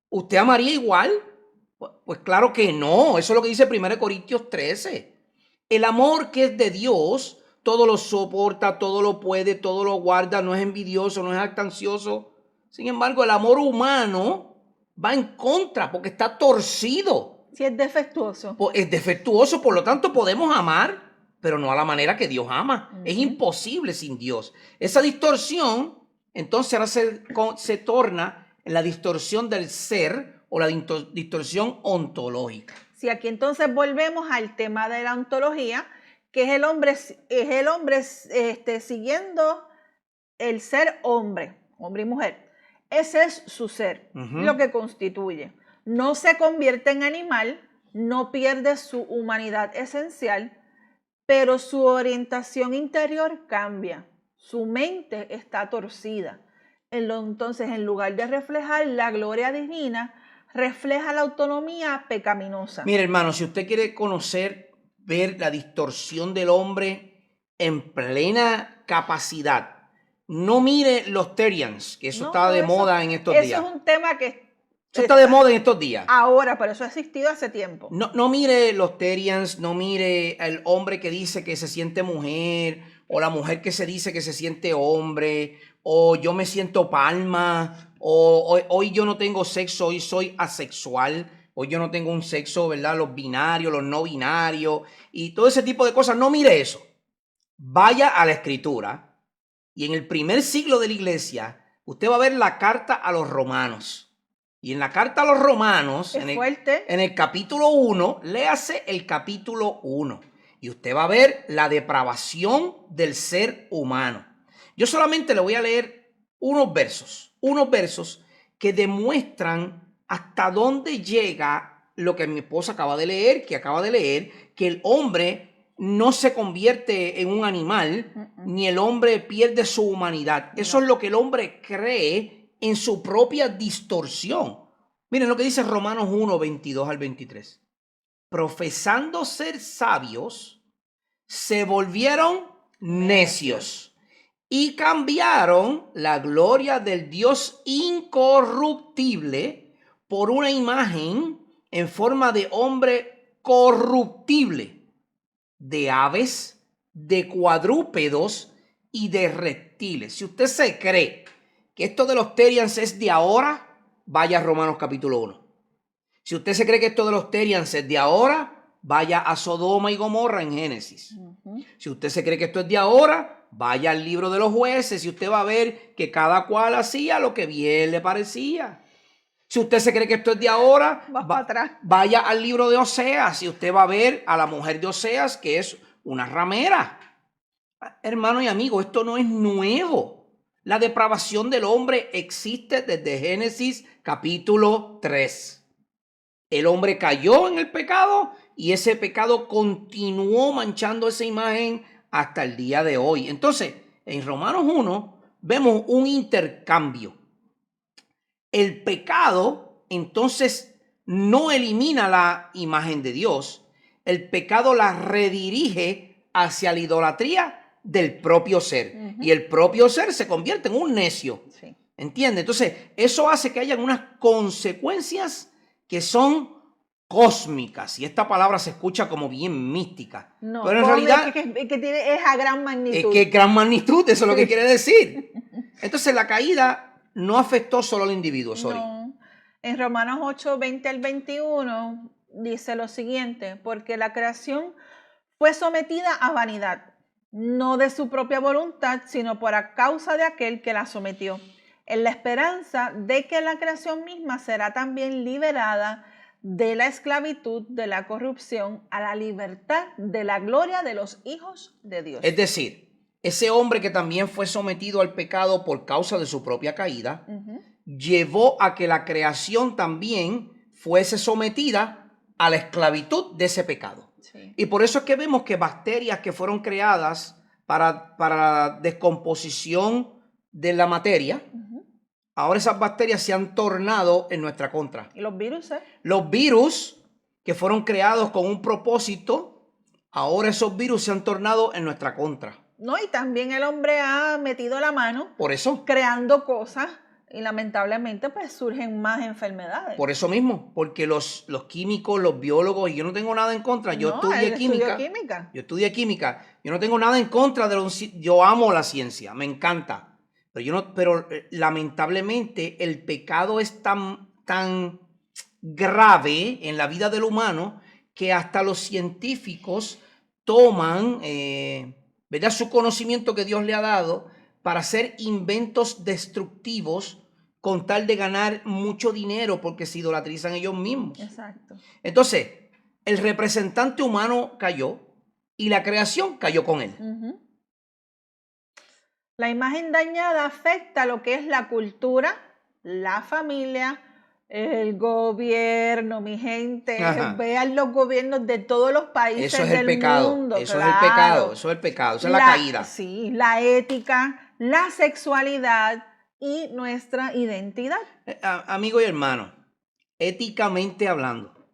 ¿usted amaría igual? Pues claro que no. Eso es lo que dice 1 Corintios 13. El amor que es de Dios todo lo soporta, todo lo puede, todo lo guarda, no es envidioso, no es jactancioso. Sin embargo, el amor humano va en contra porque está torcido. Si es defectuoso. Es defectuoso, por lo tanto podemos amar, pero no a la manera que Dios ama. Es imposible sin Dios. Esa distorsión, entonces ahora se torna en la distorsión del ser o la distorsión ontológica. Si aquí entonces volvemos al tema de la ontología, que es el hombre siguiendo el ser hombre y mujer. Ese es su ser, lo que constituye. No se convierte en animal, no pierde su humanidad esencial, pero su orientación interior cambia. Su mente está torcida. Entonces, en lugar de reflejar la gloria divina, refleja la autonomía pecaminosa. Mire, hermano, si usted quiere ver la distorsión del hombre en plena capacidad, no mire los Therians, que eso está de moda en estos días. Eso es un tema que eso está de moda en estos días. Ahora, pero eso ha existido hace tiempo. No mire los Therians, no mire el hombre que dice que se siente mujer, o la mujer que se dice que se siente hombre, o yo me siento palma, o hoy yo no tengo sexo, hoy soy asexual, hoy yo no tengo un sexo, ¿verdad? Los binarios, los no binarios, y todo ese tipo de cosas. No mire eso. Vaya a la Escritura, y en el primer siglo de la iglesia, usted va a ver la carta a los romanos. Y en la carta a los romanos, en el capítulo 1, léase el capítulo 1. Y usted va a ver la depravación del ser humano. Yo solamente le voy a leer unos versos que demuestran hasta dónde llega lo que mi esposa acaba de leer, que el hombre no se convierte en un animal, ni el hombre pierde su humanidad. Eso es lo que el hombre cree en su propia distorsión. Miren lo que dice Romanos 1, 22 al 23. Profesando ser sabios, se volvieron necios y cambiaron la gloria del Dios incorruptible por una imagen en forma de hombre corruptible, de aves, de cuadrúpedos y de reptiles. Si usted se cree que esto de los Therians es de ahora, vaya a Romanos capítulo 1. Si usted se cree que esto de los Therians es de ahora, vaya a Sodoma y Gomorra en Génesis. Si usted se cree que esto es de ahora, vaya al libro de los jueces y usted va a ver que cada cual hacía lo que bien le parecía. Si usted se cree que esto es de ahora, vaya al libro de Oseas y usted va a ver a la mujer de Oseas que es una ramera. Hermano y amigo, esto no es nuevo. La depravación del hombre existe desde Génesis capítulo 3. El hombre cayó en el pecado y ese pecado continuó manchando esa imagen hasta el día de hoy. Entonces, en Romanos 1 vemos un intercambio. El pecado, entonces, no elimina la imagen de Dios. El pecado la redirige hacia la idolatría del propio ser. Y el propio ser se convierte en un necio. Sí. ¿Entiende? Entonces, eso hace que haya unas consecuencias que son cósmicas. Y esta palabra se escucha como bien mística. No, pero en realidad es a gran magnitud. Es que es gran magnitud, eso es lo que quiere decir. Entonces, la caída no afectó solo al individuo, No. En Romanos 8, 20 al 21 dice lo siguiente: porque la creación fue sometida a vanidad, no de su propia voluntad, sino por causa de aquel que la sometió, en la esperanza de que la creación misma será también liberada de la esclavitud de la corrupción a la libertad de la gloria de los hijos de Dios. Es decir, ese hombre que también fue sometido al pecado por causa de su propia caída, llevó a que la creación también fuese sometida a la esclavitud de ese pecado. Sí. Y por eso es que vemos que bacterias que fueron creadas para la descomposición de la materia, ahora esas bacterias se han tornado en nuestra contra. ¿Y los virus? Los virus que fueron creados con un propósito, ahora esos virus se han tornado en nuestra contra. No, y también el hombre ha metido la mano Por eso. creando cosas y lamentablemente pues surgen más enfermedades. Por eso mismo, porque los químicos, los biólogos, y yo no tengo nada en contra, yo No, él estudié estudió química, química. yo estudié química, yo no tengo nada en contra de yo amo la ciencia, me encanta, pero lamentablemente el pecado es tan grave en la vida del humano que hasta los científicos toman, ¿verdad?, su conocimiento que Dios le ha dado para hacer inventos destructivos con tal de ganar mucho dinero porque se idolatrizan ellos mismos. Exacto. Entonces, el representante humano cayó y la creación cayó con él. La imagen dañada afecta lo que es la cultura, la familia, el gobierno, mi gente. Ajá. Vean los gobiernos de todos los países Eso es el del pecado. mundo. Eso claro. es el pecado. Eso es el pecado. Eso es la caída. Sí, la ética, la sexualidad y nuestra identidad. Amigo y hermano, éticamente hablando,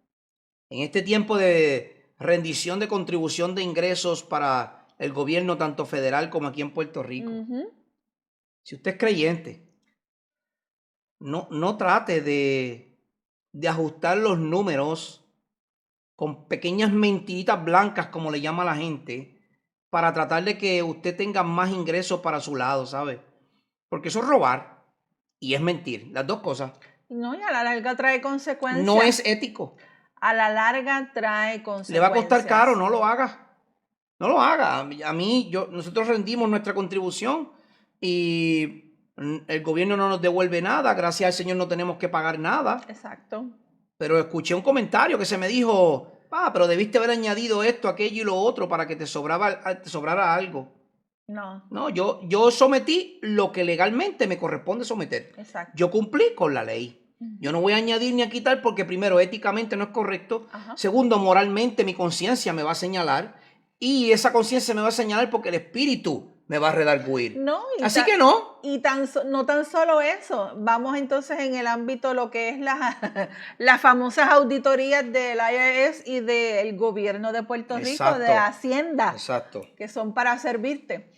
en este tiempo de rendición de contribución de ingresos para el gobierno tanto federal como aquí en Puerto Rico, si usted es creyente, no trate de ajustar los números con pequeñas mentiritas blancas, como le llama la gente, para tratar de que usted tenga más ingresos para su lado, ¿sabe? Porque eso es robar y es mentir, las dos cosas. No, y a la larga trae consecuencias. No es ético. A la larga trae consecuencias. Le va a costar caro, no lo haga. No lo haga. Nosotros rendimos nuestra contribución y el gobierno no nos devuelve nada. Gracias al Señor no tenemos que pagar nada. Exacto. Pero escuché un comentario que se me dijo, pero debiste haber añadido esto, aquello y lo otro para que te sobrara algo. No, yo sometí lo que legalmente me corresponde someter. Exacto. Yo cumplí con la ley. Yo no voy a añadir ni a quitar porque primero éticamente no es correcto. Ajá. Segundo, moralmente mi conciencia me va a señalar y esa conciencia me va a señalar porque el espíritu me va a redarguir. No, así que no. Y no tan solo eso. Vamos entonces en el ámbito lo que es las famosas auditorías del IRS y del gobierno de Puerto Rico, de Hacienda. Exacto. Que son para servirte.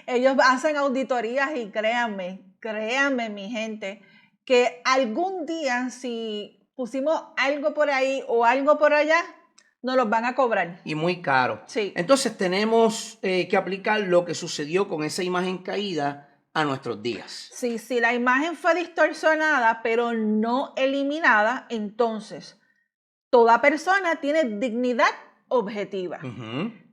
Ellos hacen auditorías y créanme mi gente, que algún día si pusimos algo por ahí o algo por allá, nos los van a cobrar. Y muy caro. Sí. Entonces tenemos que aplicar lo que sucedió con esa imagen caída a nuestros días. Sí, si la imagen fue distorsionada pero no eliminada, entonces toda persona tiene dignidad objetiva.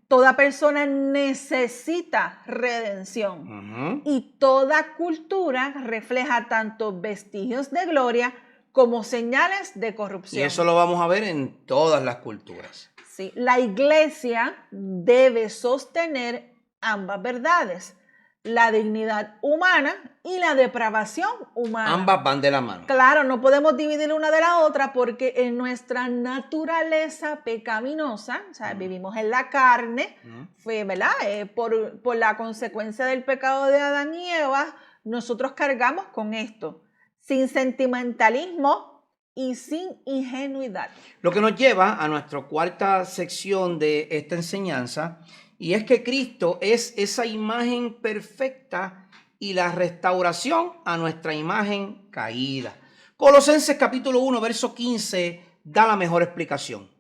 Toda persona necesita redención. Y toda cultura refleja tanto vestigios de gloria como señales de corrupción. Y eso lo vamos a ver en todas las culturas. Sí, la iglesia debe sostener ambas verdades, la dignidad humana y la depravación humana. Ambas van de la mano. Claro, no podemos dividir una de la otra porque en nuestra naturaleza pecaminosa, o sea, vivimos en la carne, fue, ¿verdad? Por la consecuencia del pecado de Adán y Eva, nosotros cargamos con esto, sin sentimentalismo y sin ingenuidad. Lo que nos lleva a nuestra cuarta sección de esta enseñanza, y es que Cristo es esa imagen perfecta y la restauración a nuestra imagen caída. Colosenses capítulo 1, verso 15 da la mejor explicación.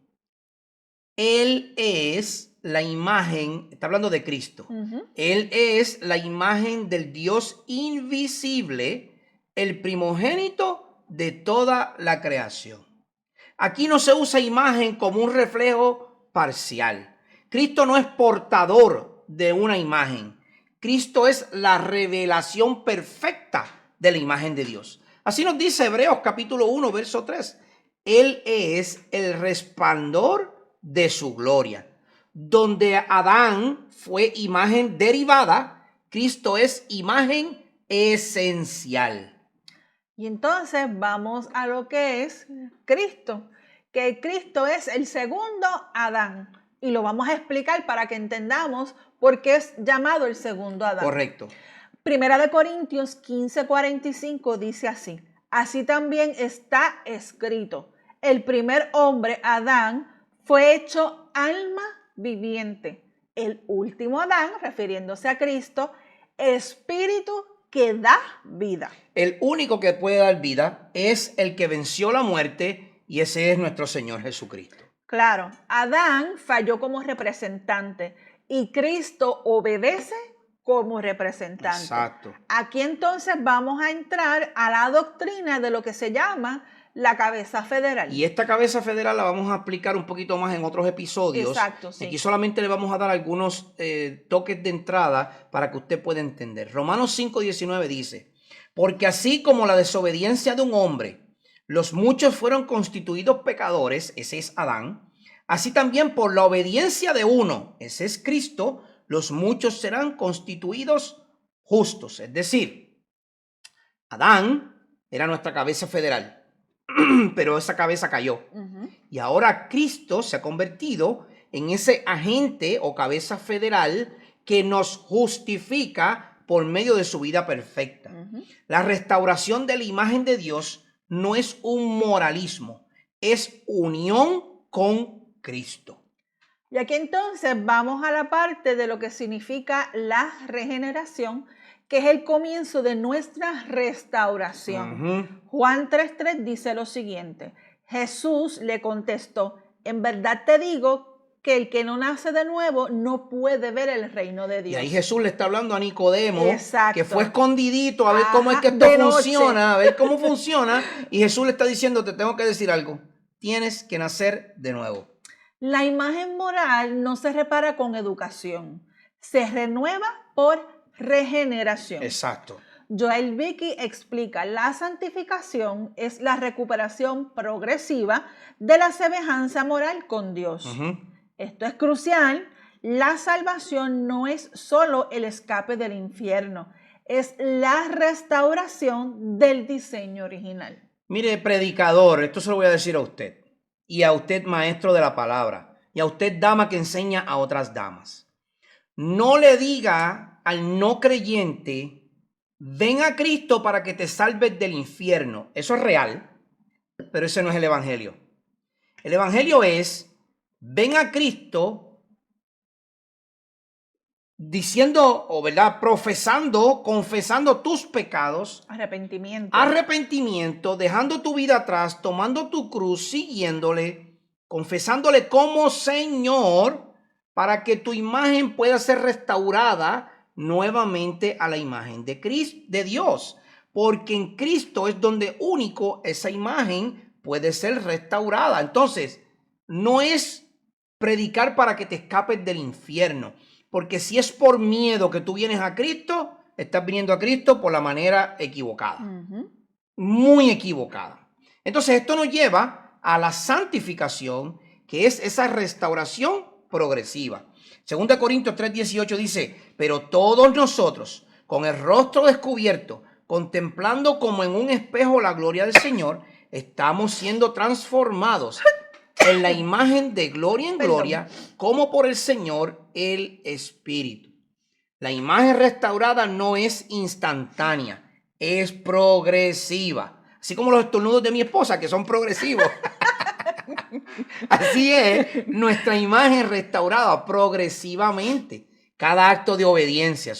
Él es la imagen, está hablando de Cristo. Él es la imagen del Dios invisible, el primogénito de toda la creación. Aquí no se usa imagen como un reflejo parcial. Cristo no es portador de una imagen. Cristo es la revelación perfecta de la imagen de Dios. Así nos dice Hebreos capítulo 1, verso 3. Él es el resplandor de su gloria. Donde Adán fue imagen derivada, Cristo es imagen esencial. Y entonces vamos a lo que es Cristo, que Cristo es el segundo Adán. Y lo vamos a explicar para que entendamos por qué es llamado el segundo Adán. Correcto. Primera de Corintios 15:45 dice así. Así también está escrito. El primer hombre, Adán, fue hecho alma viviente. El último Adán, refiriéndose a Cristo, espíritu que da vida. El único que puede dar vida es el que venció la muerte y ese es nuestro Señor Jesucristo. Claro, Adán falló como representante y Cristo obedece como representante. Exacto. Aquí entonces vamos a entrar a la doctrina de lo que se llama la cabeza federal. Y esta cabeza federal la vamos a explicar un poquito más en otros episodios. Exacto, sí. Aquí solamente le vamos a dar algunos toques de entrada para que usted pueda entender. Romanos 5:19 dice, porque así como la desobediencia de un hombre, los muchos fueron constituidos pecadores, ese es Adán, así también por la obediencia de uno, ese es Cristo, los muchos serán constituidos justos. Es decir, Adán era nuestra cabeza federal. Pero esa cabeza cayó. Y ahora Cristo se ha convertido en ese agente o cabeza federal que nos justifica por medio de su vida perfecta. La restauración de la imagen de Dios no es un moralismo, es unión con Cristo. Y aquí entonces vamos a la parte de lo que significa la regeneración, que es el comienzo de nuestra restauración. Juan 3:3 dice lo siguiente, Jesús le contestó, en verdad te digo que el que no nace de nuevo no puede ver el reino de Dios. Y ahí Jesús le está hablando a Nicodemo, exacto, que fue escondidito a ver cómo es que esto funciona, a ver cómo funciona, y Jesús le está diciendo, te tengo que decir algo, tienes que nacer de nuevo. La imagen moral no se repara con educación, se renueva por regeneración. Exacto. Joel Vicky explica, la santificación es la recuperación progresiva de la semejanza moral con Dios. Esto es crucial. La salvación no es solo el escape del infierno, es la restauración del diseño original. Mire, predicador, esto se lo voy a decir a usted, y a usted maestro de la palabra, y a usted dama que enseña a otras damas. No le diga al no creyente, ven a Cristo para que te salves del infierno. Eso es real, pero ese no es el evangelio. El evangelio es, ven a Cristo diciendo, o verdad, profesando, confesando tus pecados. Arrepentimiento, dejando tu vida atrás, tomando tu cruz, siguiéndole, confesándole como Señor, para que tu imagen pueda ser restaurada nuevamente a la imagen de Cristo, de Dios, porque en Cristo es donde único esa imagen puede ser restaurada. Entonces, no es predicar para que te escapes del infierno, porque si es por miedo que tú vienes a Cristo, estás viniendo a Cristo por la manera equivocada, muy equivocada. Entonces, esto nos lleva a la santificación, que es esa restauración progresiva. 2 Corintios 3:18 dice, pero todos nosotros, con el rostro descubierto, contemplando como en un espejo la gloria del Señor, estamos siendo transformados en la imagen de gloria en gloria, como por el Señor el Espíritu. La imagen restaurada no es instantánea, es progresiva. Así como los estornudos de mi esposa, que son progresivos. Así es nuestra imagen restaurada progresivamente. Cada acto de obediencia,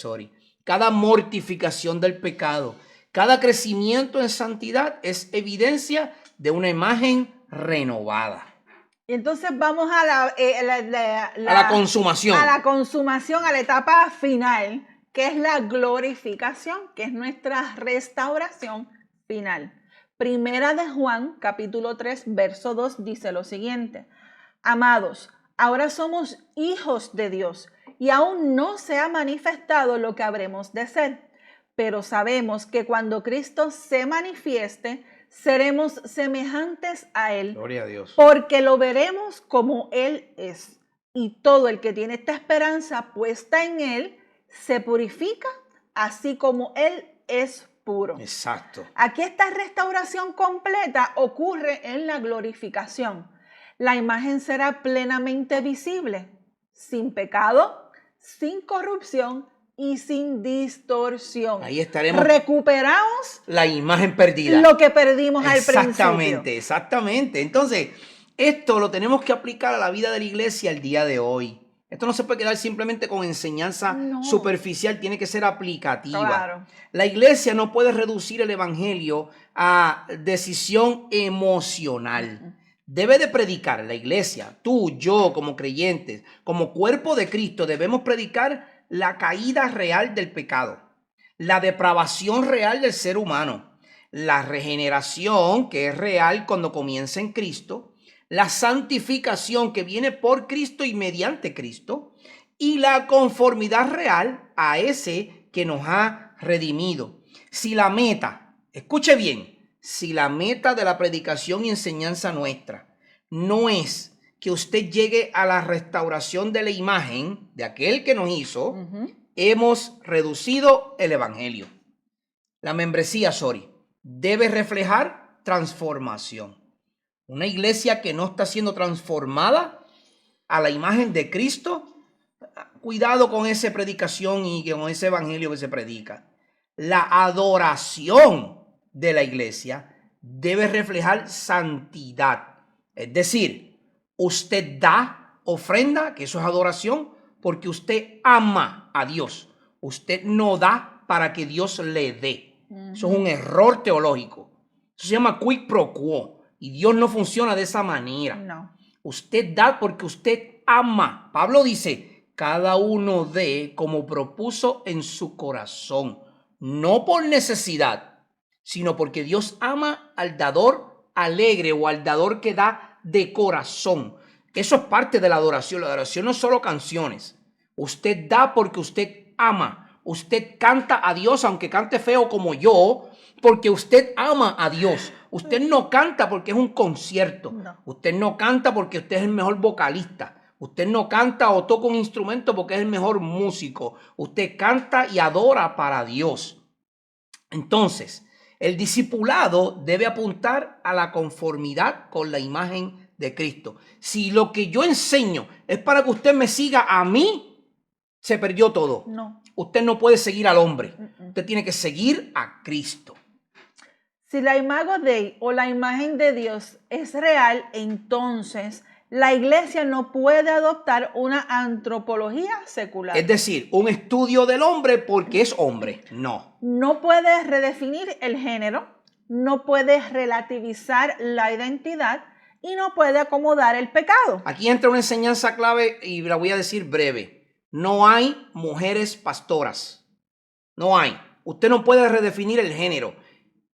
cada mortificación del pecado, cada crecimiento en santidad es evidencia de una imagen renovada. Y entonces vamos a la consumación. A la consumación, a la etapa final, que es la glorificación, que es nuestra restauración final. Primera de Juan, capítulo 3, verso 2, dice lo siguiente. Amados, ahora somos hijos de Dios y aún no se ha manifestado lo que habremos de ser, pero sabemos que cuando Cristo se manifieste, seremos semejantes a Él. Gloria a Dios. Porque lo veremos como Él es. Y todo el que tiene esta esperanza puesta en Él, se purifica así como Él es puro. Exacto. Aquí esta restauración completa ocurre en la glorificación. La imagen será plenamente visible, sin pecado, sin corrupción y sin distorsión. Ahí estaremos. Recuperamos la imagen perdida. Lo que perdimos al principio. Exactamente. Entonces, esto lo tenemos que aplicar a la vida de la iglesia el día de hoy. Esto no se puede quedar simplemente con enseñanza No. superficial, tiene que ser aplicativa. Claro. La iglesia no puede reducir el evangelio a decisión emocional. Debe de predicar la iglesia, tú, yo, como creyentes, como cuerpo de Cristo, debemos predicar la caída real del pecado, la depravación real del ser humano, la regeneración que es real cuando comienza en Cristo, la santificación que viene por Cristo y mediante Cristo, y la conformidad real a ese que nos ha redimido. Si la meta, escuche bien, si la meta de la predicación y enseñanza nuestra no es que usted llegue a la restauración de la imagen de aquel que nos hizo, hemos reducido el evangelio. La membresía, debe reflejar transformación. Una iglesia que no está siendo transformada a la imagen de Cristo, cuidado con esa predicación y con ese evangelio que se predica. La adoración de la iglesia debe reflejar santidad. Es decir, usted da ofrenda, que eso es adoración, porque usted ama a Dios. Usted no da para que Dios le dé. Eso es un error teológico. Eso se llama quid pro quo. Y Dios no funciona de esa manera. No. Usted da porque usted ama. Pablo dice, cada uno dé como propuso en su corazón. No por necesidad, sino porque Dios ama al dador alegre o al dador que da de corazón. Eso es parte de la adoración. La adoración no es solo canciones. Usted da porque usted ama. Usted canta a Dios, aunque cante feo como yo, porque usted ama a Dios. Usted no canta porque es un concierto. No. Usted no canta porque usted es el mejor vocalista. Usted no canta o toca un instrumento porque es el mejor músico. Usted canta y adora para Dios. Entonces, el discipulado debe apuntar a la conformidad con la imagen de Cristo. Si lo que yo enseño es para que usted me siga a mí, se perdió todo. No. Usted no puede seguir al hombre. Usted tiene que seguir a Cristo. Si la imago Dei o la imagen de Dios es real, entonces la iglesia no puede adoptar una antropología secular. Es decir, un estudio del hombre porque es hombre. No. No puede redefinir el género, no puede relativizar la identidad y no puede acomodar el pecado. Aquí entra una enseñanza clave y la voy a decir breve. No hay mujeres pastoras. No hay. Usted no puede redefinir el género.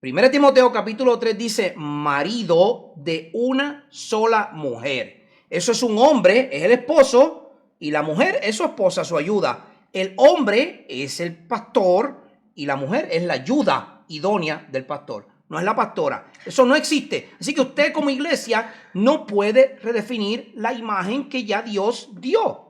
1 Timoteo capítulo 3 dice, marido de una sola mujer. Eso es un hombre, es el esposo, y la mujer es su esposa, su ayuda. El hombre es el pastor y la mujer es la ayuda idónea del pastor. No es la pastora. Eso no existe. Así que usted como iglesia no puede redefinir la imagen que ya Dios dio.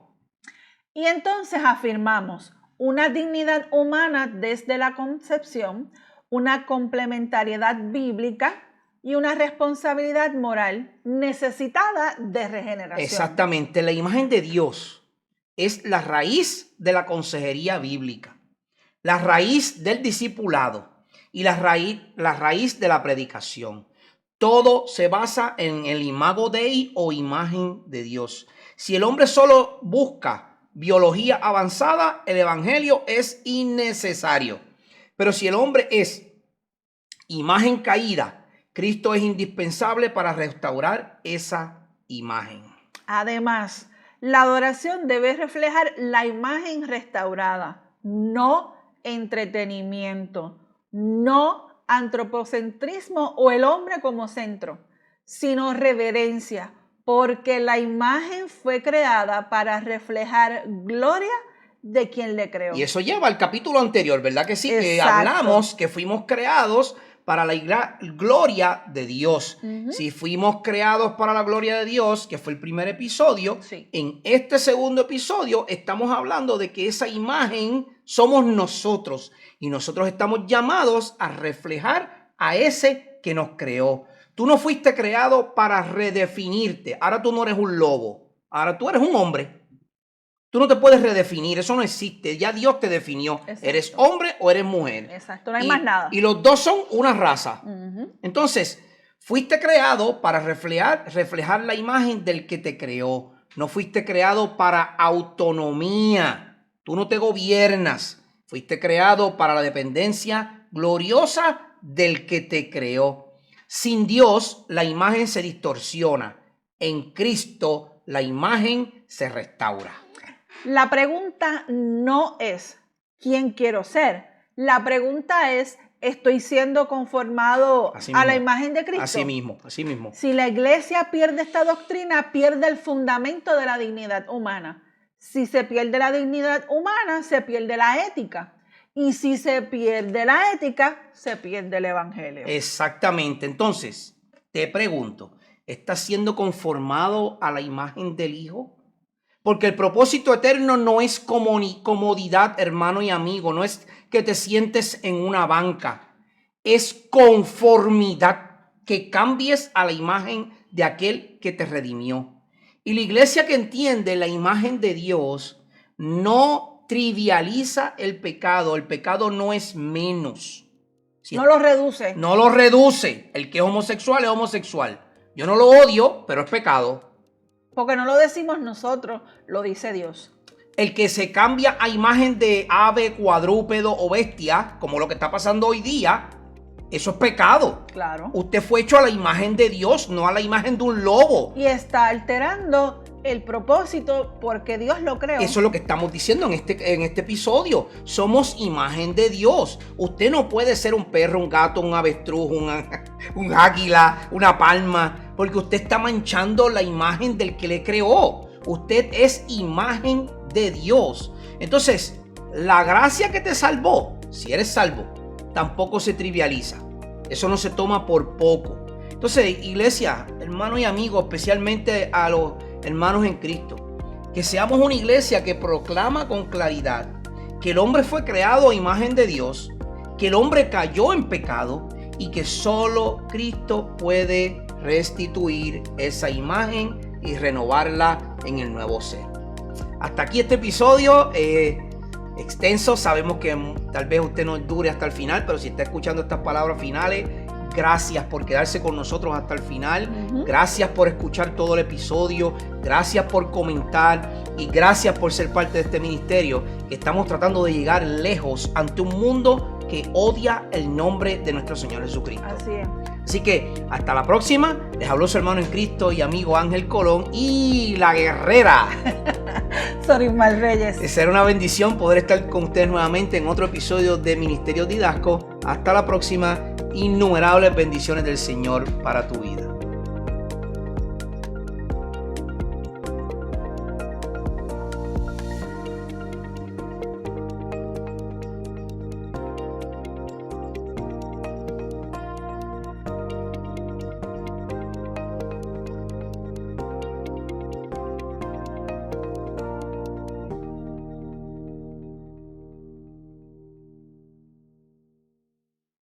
Y entonces afirmamos una dignidad humana desde la concepción, una complementariedad bíblica y una responsabilidad moral necesitada de regeneración. Exactamente. La imagen de Dios es la raíz de la consejería bíblica, la raíz del discipulado y la raíz de la predicación. Todo se basa en el imago Dei o imagen de Dios. Si el hombre solo busca biología avanzada, el evangelio es innecesario. Pero si el hombre es imagen caída, Cristo es indispensable para restaurar esa imagen. Además, la adoración debe reflejar la imagen restaurada, no entretenimiento, no antropocentrismo o el hombre como centro, sino reverencia, porque la imagen fue creada para reflejar gloria de quien le creó. Y eso lleva al capítulo anterior, ¿verdad que sí? Exacto. Que hablamos que fuimos creados para la gloria de Dios. Si fuimos creados para la gloria de Dios, que fue el primer episodio, sí. En este segundo episodio estamos hablando de que esa imagen somos nosotros y nosotros estamos llamados a reflejar a ese que nos creó. Tú no fuiste creado para redefinirte. Ahora tú no eres un lobo. Ahora tú eres un hombre. Tú no te puedes redefinir. Eso no existe. Ya Dios te definió. Exacto. ¿Eres hombre o eres mujer? Exacto. No hay más nada. Y los dos son una raza. Entonces, fuiste creado para reflejar la imagen del que te creó. No fuiste creado para autonomía. Tú no te gobiernas. Fuiste creado para la dependencia gloriosa del que te creó. Sin Dios, la imagen se distorsiona. En Cristo, la imagen se restaura. La pregunta no es ¿quién quiero ser? La pregunta es ¿estoy siendo conformado a la imagen de Cristo? Así mismo, así mismo. Si la iglesia pierde esta doctrina, pierde el fundamento de la dignidad humana. Si se pierde la dignidad humana, se pierde la ética. Y si se pierde la ética, se pierde el evangelio. Exactamente. Entonces, te pregunto, ¿estás siendo conformado a la imagen del Hijo? Porque el propósito eterno no es comodidad, hermano y amigo, no es que te sientes en una banca, es conformidad, que cambies a la imagen de aquel que te redimió. Y la iglesia que entiende la imagen de Dios no trivializa el pecado no es menos. No lo reduce. No lo reduce. El que es homosexual es homosexual. Yo no lo odio, pero es pecado. Porque no lo decimos nosotros, lo dice Dios. El que se cambia a imagen de ave, cuadrúpedo o bestia, como lo que está pasando hoy día, eso es pecado. Claro. Usted fue hecho a la imagen de Dios, no a la imagen de un lobo. Y está alterando el propósito porque Dios lo creó. Eso es lo que estamos diciendo en este episodio. Somos imagen de Dios. Usted no puede ser un perro, un gato, un avestruz, un águila, una palma, porque usted está manchando la imagen del que le creó. Usted es imagen de Dios. Entonces, la gracia que te salvó, si eres salvo, tampoco se trivializa. Eso no se toma por poco. Entonces, iglesia, hermanos y amigos, especialmente a los hermanos en Cristo, que seamos una iglesia que proclama con claridad que el hombre fue creado a imagen de Dios, que el hombre cayó en pecado y que solo Cristo puede restituir esa imagen y renovarla en el nuevo ser. Hasta aquí este episodio extenso. Sabemos que tal vez usted no dure hasta el final, pero si está escuchando estas palabras finales, gracias por quedarse con nosotros hasta el final. Gracias por escuchar todo el episodio. Gracias por comentar y gracias por ser parte de este ministerio que estamos tratando de llegar lejos ante un mundo que odia el nombre de nuestro Señor Jesucristo. Así es. Así que hasta la próxima. Les habló su hermano en Cristo y amigo Ángel Colón y la guerrera. Sorismar Reyes. Será una bendición poder estar con ustedes nuevamente en otro episodio de Ministerio Didasco. Hasta la próxima. Innumerables bendiciones del Señor para tu vida.